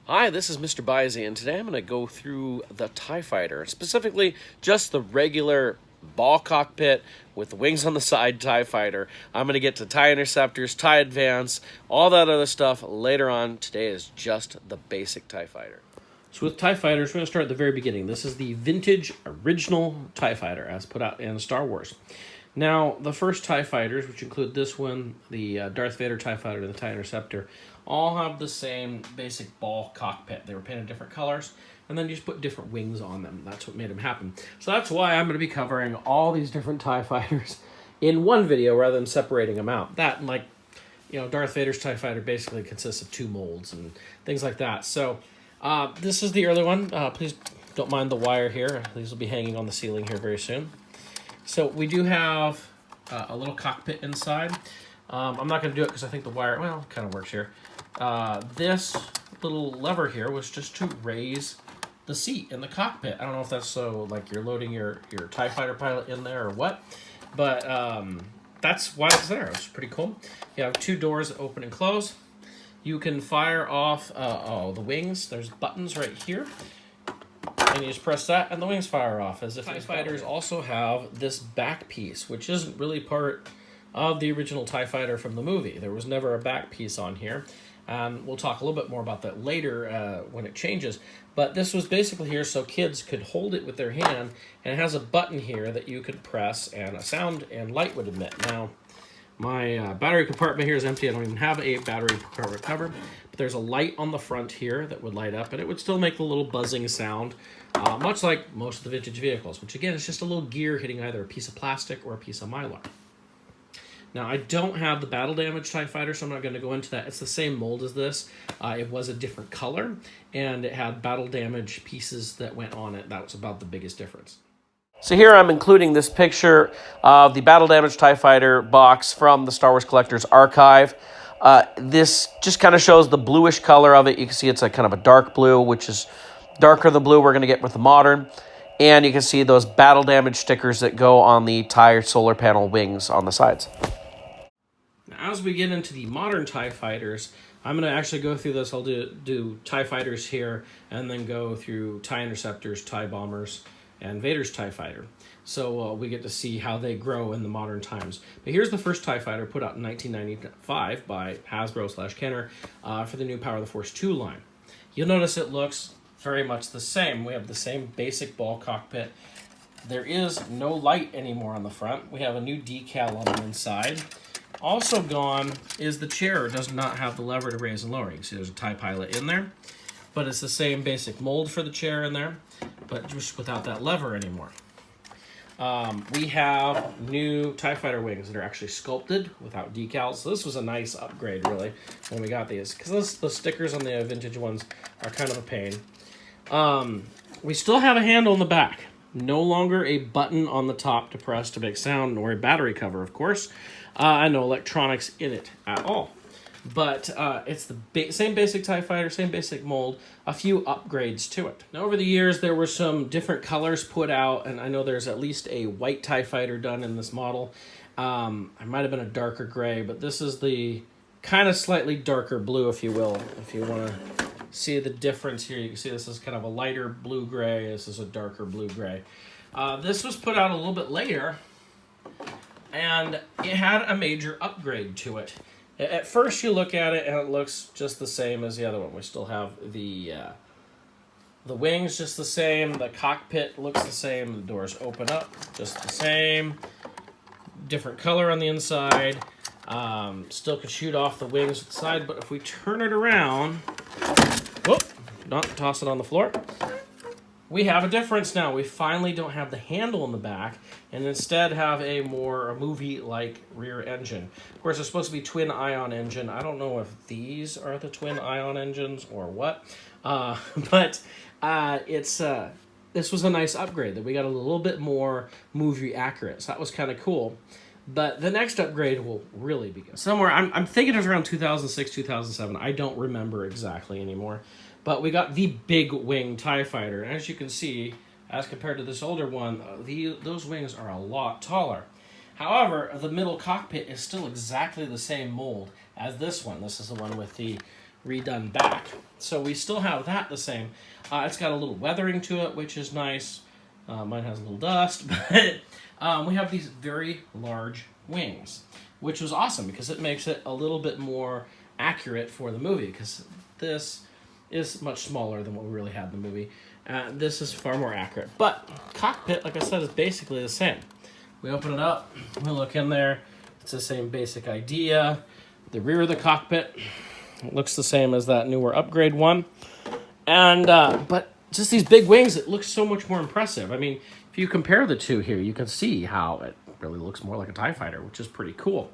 Hi, this is MrByZ, and today I'm going to go through the TIE Fighter, specifically just the regular ball cockpit with the wings on the side TIE Fighter. I'm going to get to TIE Interceptors, TIE Advance, all that other stuff later on. Today is just the basic TIE Fighter. So with TIE Fighters, we're going to start at the very beginning. This is the vintage original TIE Fighter as put out in Star Wars. Now, the first TIE Fighters, which include this one, the Darth Vader TIE Fighter, and the TIE Interceptor, all have the same basic ball cockpit. They were painted different colors, and then you just put different wings on them. That's what made them happen. So that's why I'm going to be covering all these different TIE Fighters in one video rather than separating them out. That, and Darth Vader's TIE Fighter basically consists of two molds and things like that. So this is the early one. Please don't mind the wire here. These will be hanging on the ceiling here very soon. So we do have a little cockpit inside. I'm not going to do it because I think the wire, well, it kind of works here. This little lever here was just to raise the seat in the cockpit. I don't know if that's so like you're loading your TIE Fighter pilot in there or what, but that's why it's there. It's pretty cool. You have two doors that open and close. You can fire off the wings. There's buttons right here. And you just press that, and the wings fire off. As if TIE Fighters also have this back piece, which isn't really part of the original TIE Fighter from the movie. There was never a back piece on here. And we'll talk a little bit more about that later when it changes. But this was basically here so kids could hold it with their hand, and it has a button here that you could press, and a sound and light would emit. Now, my battery compartment here is empty. I don't even have a battery compartment cover. But there's a light on the front here that would light up, and it would still make a little buzzing sound, much like most of the vintage vehicles, which again is just a little gear hitting either a piece of plastic or a piece of mylar. Now, I don't have the battle damage TIE Fighter, so I'm not going to go into that. It's the same mold as this. It was a different color, and it had battle damage pieces that went on it. That was about the biggest difference. So here I'm including this picture of the battle damage TIE Fighter box from the Star Wars Collector's Archive. This just kind of shows the bluish color of it. You can see it's a kind of a dark blue, which is darker than the blue we're going to get with the modern. And you can see those battle damage stickers that go on the TIE solar panel wings on the sides. Now, as we get into the modern TIE Fighters, I'm going to actually go through this. I'll do TIE Fighters here, and then go through TIE Interceptors, TIE Bombers, and Vader's TIE Fighter. So we get to see how they grow in the modern times. But here's the first TIE Fighter put out in 1995 by Hasbro/Kenner for the new Power of the Force 2 line. You'll notice it looks very much the same. We have the same basic ball cockpit. There is no light anymore on the front. We have a new decal on the inside. Also gone is the chair. It does not have the lever to raise and lower. You can see there's a TIE pilot in there, but it's the same basic mold for the chair in there, but just without that lever anymore. We have new TIE Fighter wings that are actually sculpted without decals. So this was a nice upgrade, really, when we got these, because the stickers on the vintage ones are kind of a pain. We still have a handle in the back. No longer a button on the top to press to make sound, nor a battery cover, of course. And no electronics in it at all. But it's the same basic TIE Fighter, same basic mold, a few upgrades to it. Now, over the years, there were some different colors put out, and I know there's at least a white TIE Fighter done in this model. It might have been a darker gray, but this is the kind of slightly darker blue, if you will, if you want to see the difference here. You can see this is kind of a lighter blue-gray. This is a darker blue-gray. This was put out a little bit later, and it had a major upgrade to it. At first, you look at it, and it looks just the same as the other one. We still have the wings just the same. The cockpit looks the same. The doors open up just the same. Different color on the inside. Still could shoot off the wings with the side, but if we turn it around, whoop, not toss it on the floor, we have a difference now. We finally don't have the handle in the back, and instead have a movie-like rear engine. Of course, it's supposed to be twin-ion engine. I don't know if these are the twin-ion engines or what, but this was a nice upgrade that we got a little bit more movie accurate. So that was kind of cool. But the next upgrade will really be good. Somewhere, I'm thinking it was around 2006, 2007. I don't remember exactly anymore. But we got the big wing TIE Fighter. And as you can see, as compared to this older one, those wings are a lot taller. However, the middle cockpit is still exactly the same mold as this one. This is the one with the redone back. So we still have that the same. It's got a little weathering to it, which is nice. Mine has a little dust, but we have these very large wings, which was awesome because it makes it a little bit more accurate for the movie, because this is much smaller than what we really had in the movie. This is far more accurate. But cockpit, like I said, is basically the same. We open it up, we look in there, it's the same basic idea. The rear of the cockpit looks the same as that newer upgrade one. And but just these big wings, it looks so much more impressive. I mean, if you compare the two here, you can see how it really looks more like a TIE fighter, which is pretty cool.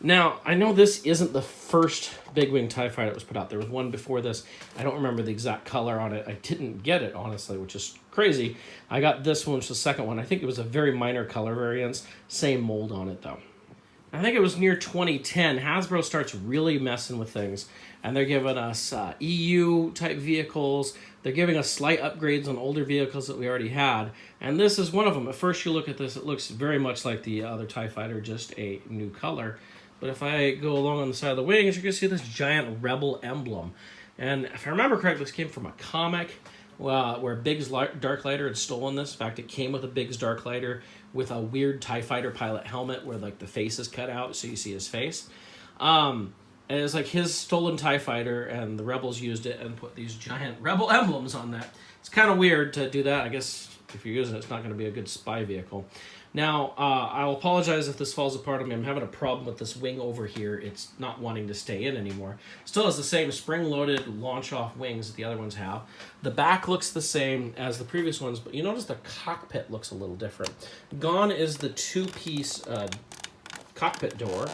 Now, I know this isn't the first big wing TIE fighter that was put out. There was one before this. I don't remember the exact color on it. I didn't get it, honestly, which is crazy. I got this one, which is the second one. I think it was a very minor color variance. Same mold on it, though. I think it was near 2010, Hasbro starts really messing with things, and they're giving us EU-type vehicles. They're giving us slight upgrades on older vehicles that we already had, and this is one of them. At first you look at this, it looks very much like the other TIE Fighter, just a new color. But if I go along on the side of the wings, you're going to see this giant Rebel emblem. And if I remember correctly, this came from a comic where Biggs Darklighter had stolen this. In fact, it came with a Biggs Darklighter with a weird TIE Fighter pilot helmet where like the face is cut out so you see his face. And it's like his stolen TIE Fighter, and the Rebels used it and put these giant Rebel emblems on that. It's kind of weird to do that. I guess if you're using it, it's not going to be a good spy vehicle. Now, I'll apologize if this falls apart on me. I'm having a problem with this wing over here. It's not wanting to stay in anymore. Still has the same spring-loaded launch-off wings that the other ones have. The back looks the same as the previous ones, but you notice the cockpit looks a little different. Gone is the two-piece cockpit door.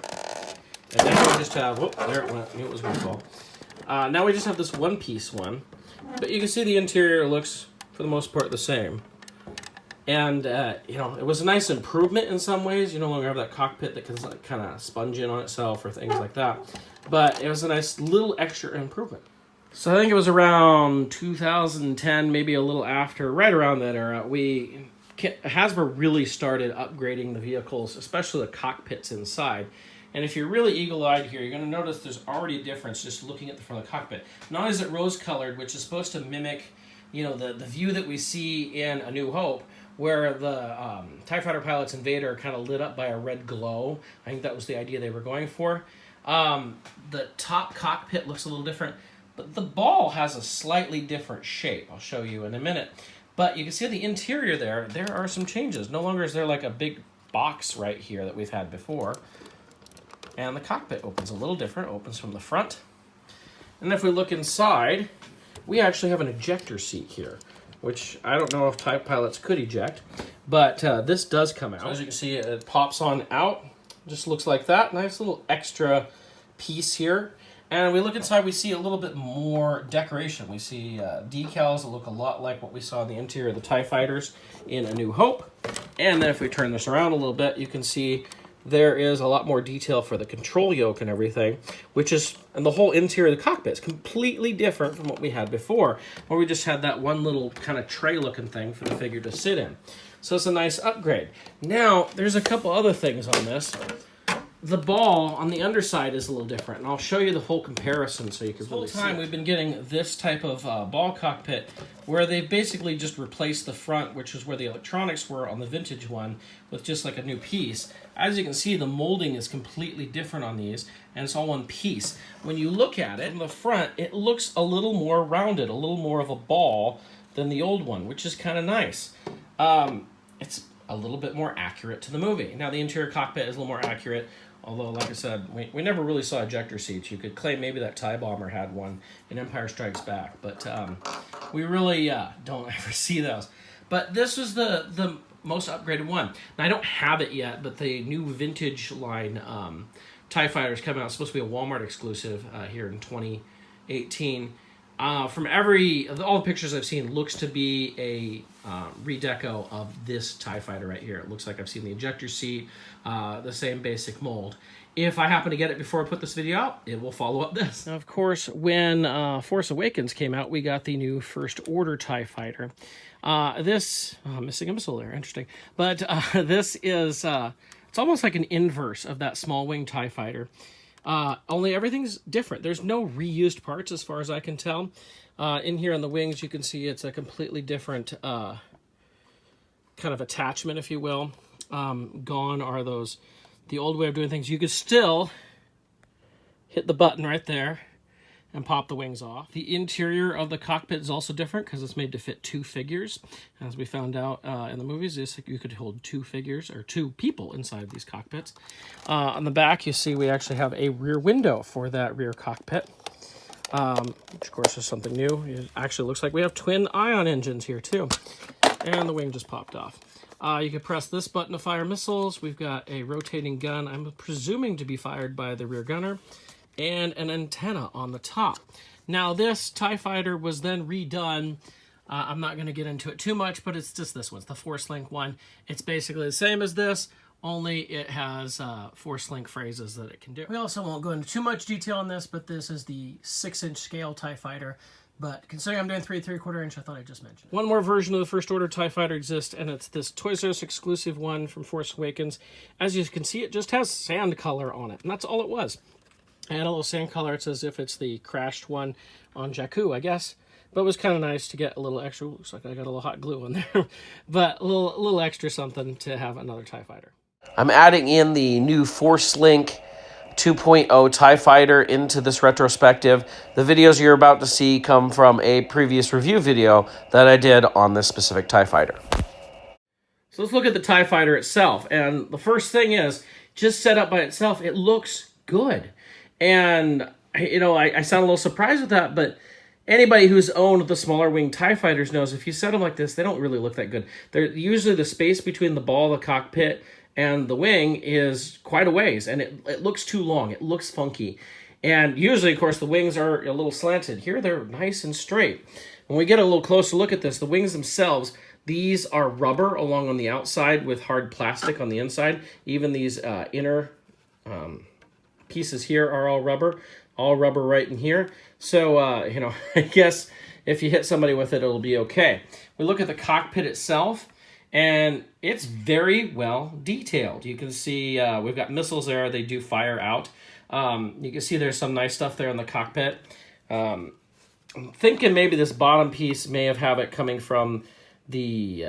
And now we just have... Whoop, there it went. I knew it was going to fall. Now we just have this one-piece one. But you can see the interior looks, for the most part, the same. And, you know, it was a nice improvement in some ways. You no longer have that cockpit that can like, kind of sponge in on itself or things like that. But it was a nice little extra improvement. So I think it was around 2010, maybe a little after, right around that era, Hasbro really started upgrading the vehicles, especially the cockpits inside. And if you're really eagle-eyed here, you're going to notice there's already a difference just looking at the front of the cockpit. Not only is it rose-colored, which is supposed to mimic, you know, the view that we see in A New Hope, where the TIE Fighter pilots and Vader are kind of lit up by a red glow. I think that was the idea they were going for. The top cockpit looks a little different, but the ball has a slightly different shape. I'll show you in a minute. But you can see the interior there are some changes. No longer is there like a big box right here that we've had before. And the cockpit opens a little different, opens from the front. And if we look inside, we actually have an ejector seat here, which I don't know if TIE pilots could eject, but this does come out. So as you can see, it pops on out. Just looks like that. Nice little extra piece here. And we look inside, we see a little bit more decoration. We see decals that look a lot like what we saw in the interior of the TIE Fighters in A New Hope. And then if we turn this around a little bit, you can see there is a lot more detail for the control yoke and everything, and the whole interior of the cockpit is completely different from what we had before, where we just had that one little kind of tray-looking thing for the figure to sit in. So it's a nice upgrade. Now, there's a couple other things on this. The ball on the underside is a little different, and I'll show you the whole comparison so you can really see it. The whole time we've been getting this type of ball cockpit where they've basically just replaced the front, which is where the electronics were on the vintage one, with just like a new piece. As you can see, the molding is completely different on these, and it's all one piece. When you look at it in the front, it looks a little more rounded, a little more of a ball than the old one, which is kind of nice. It's a little bit more accurate to the movie. Now, the interior cockpit is a little more accurate, although, like I said, we never really saw ejector seats. You could claim maybe that TIE Bomber had one in Empire Strikes Back, but we really don't ever see those. But this was the most upgraded one. Now, I don't have it yet, but the new vintage line TIE Fighter is coming out. It's supposed to be a Walmart exclusive here in 2018. From all the pictures I've seen, looks to be a redeco of this TIE Fighter right here. It looks like I've seen the ejector seat, the same basic mold. If I happen to get it before I put this video out, it will follow up this. Now, of course, when Force Awakens came out, we got the new First Order TIE Fighter. Missing a missile there, interesting. But this is, it's almost like an inverse of that small wing TIE Fighter. Only everything's different. There's no reused parts as far as I can tell. In here on the wings, you can see it's a completely different kind of attachment, if you will. Gone are the old way of doing things. You could still hit the button right there and pop the wings off. The interior of the cockpit is also different because it's made to fit 2 figures. As we found out in the movies, you could hold 2 figures or 2 people inside these cockpits. On the back, you see we actually have a rear window for that rear cockpit, which of course is something new. It actually looks like we have twin ion engines here too. And the wing just popped off. You can press this button to fire missiles. We've got a rotating gun, I'm presuming to be fired by the rear gunner, and an antenna on the top. Now this TIE fighter was then redone. I'm not going to get into it too much, but it's just this one. It's the Force Link one. It's basically the same as this, only it has Force Link phrases that it can do. We also won't go into too much detail on this, but this is the 6-inch scale TIE fighter. But considering I'm doing 3 3/4 inch, I thought I'd just mention it. One more version of the First Order TIE Fighter exists, and it's this Toys R Us exclusive one from Force Awakens. As you can see, it just has sand color on it, and that's all it was. I had a little sand color. It's as if it's the crashed one on Jakku, I guess. But it was kind of nice to get a little extra. Looks like I got a little hot glue on there. But a little extra something to have another TIE Fighter. I'm adding in the new Force Link 2.0 TIE Fighter into this retrospective. The videos you're about to see come from a previous review video that I did on this specific TIE Fighter. So let's look at the TIE Fighter itself. And the first thing is, just set up by itself, it looks good. And, you know, I sound a little surprised with that, but anybody who's owned the smaller wing TIE Fighters knows if you set them like this, they don't really look that good. They're usually the space between the ball, the cockpit, and the wing is quite a ways, and it looks too long. It looks funky. And usually, of course, the wings are a little slanted. Here, they're nice and straight. When we get a little closer look at this, the wings themselves, these are rubber along on the outside with hard plastic on the inside. Even these inner pieces here are all rubber right in here. So, you know, I guess if you hit somebody with it, it'll be okay. We look at the cockpit itself, and it's very well detailed. You can see we've got missiles there. They do fire out. You can see there's some nice stuff there in the cockpit. I'm thinking maybe this bottom piece may have it coming from the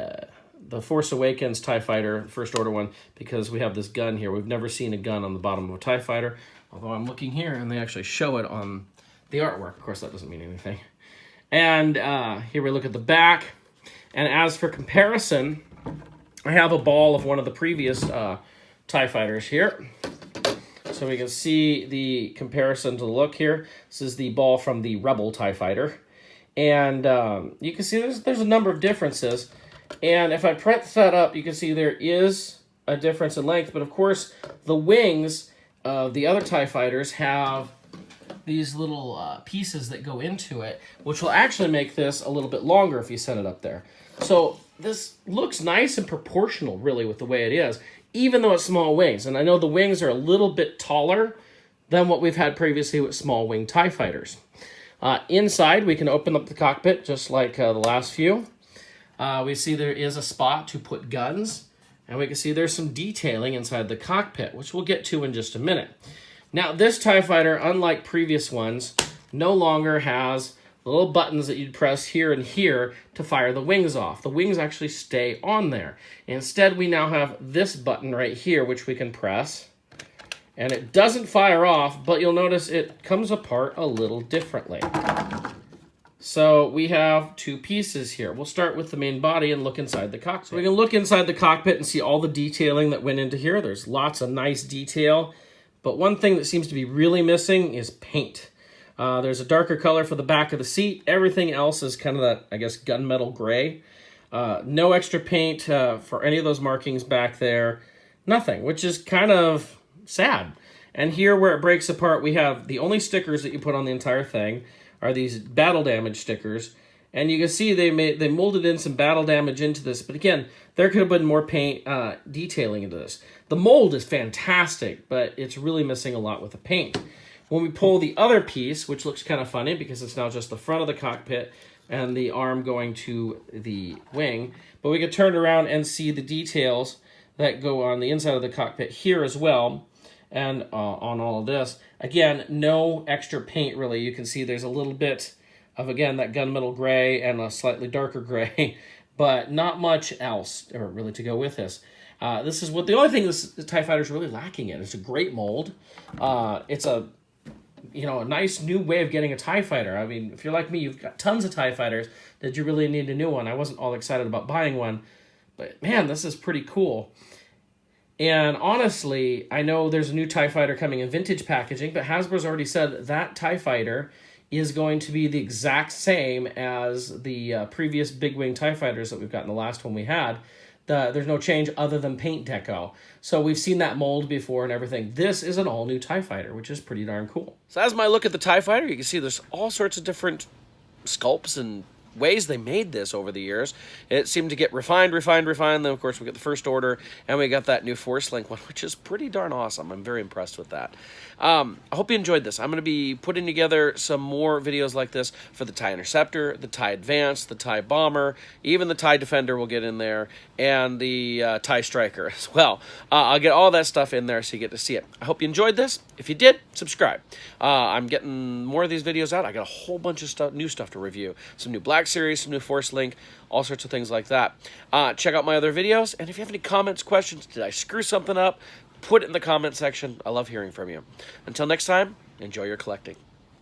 Force Awakens TIE Fighter, First Order one, because we have this gun here. We've never seen a gun on the bottom of a TIE Fighter, although I'm looking here and they actually show it on the artwork. Of course, that doesn't mean anything. And here we look at the back. And as for comparison, I have a ball of one of the previous TIE Fighters here. So we can see the comparison to the look here. This is the ball from the Rebel TIE Fighter. And you can see there's a number of differences. And if I press that up, you can see there is a difference in length. But of course, the wings of the other TIE Fighters have these little pieces that go into it, which will actually make this a little bit longer if you set it up there. So this looks nice and proportional, really, with the way it is, even though it's small wings. And I know the wings are a little bit taller than what we've had previously with small wing TIE Fighters. Inside, we can open up the cockpit just like the last few. We see there is a spot to put guns, and we can see there's some detailing inside the cockpit, which we'll get to in just a minute. Now, this TIE Fighter, unlike previous ones, no longer has the little buttons that you'd press here and here to fire the wings off. The wings actually stay on there. Instead, we now have this button right here, which we can press, and it doesn't fire off, but you'll notice it comes apart a little differently. So we have 2 pieces here. We'll start with the main body and look inside the cockpit. So we can look inside the cockpit and see all the detailing that went into here. There's lots of nice detail. But one thing that seems to be really missing is paint. There's a darker color for the back of the seat. Everything else is kind of that, I guess, gunmetal gray. No extra paint for any of those markings back there. Nothing, which is kind of sad. And here where it breaks apart, we have the only stickers that you put on the entire thing are these battle damage stickers. And you can see they molded in some battle damage into this. But again, there could have been more paint detailing into this. The mold is fantastic, but it's really missing a lot with the paint. When we pull the other piece, which looks kind of funny because it's now just the front of the cockpit and the arm going to the wing, but we can turn around and see the details that go on the inside of the cockpit here as well. and on all of this. Again, no extra paint really. You can see there's a little bit of, again, that gunmetal gray and a slightly darker gray, but not much else or really to go with this. This is what the only thing the TIE Fighter is really lacking in. It's a great mold. It's a a nice new way of getting a TIE Fighter. I mean, if you're like me, you've got tons of TIE Fighters. Did you really need a new one? I wasn't all excited about buying one, but man, this is pretty cool. And honestly, I know there's a new TIE Fighter coming in vintage packaging, but Hasbro's already said that TIE Fighter is going to be the exact same as the previous big wing TIE Fighters that we've got in the last one we had. There's no change other than paint deco. So we've seen that mold before and everything. This is an all-new TIE Fighter, which is pretty darn cool. So as my look at the TIE Fighter, you can see there's all sorts of different sculpts and ways they made this over the years. It seemed to get refined. Then, of course, we got the First Order, and we got that new Force Link one, which is pretty darn awesome. I'm very impressed with that. I hope you enjoyed this. I'm going to be putting together some more videos like this for the TIE Interceptor, the TIE Advance, the TIE Bomber, even the TIE Defender will get in there, and the TIE Striker as well. I'll get all that stuff in there so you get to see it. I hope you enjoyed this. If you did, subscribe. I'm getting more of these videos out. I got a whole bunch of new stuff to review. Some new Black Series, some new Force Link, all sorts of things like that. Check out my other videos, and if you have any comments, questions, did I screw something up, put it in the comment section. I love hearing from you. Until next time, enjoy your collecting.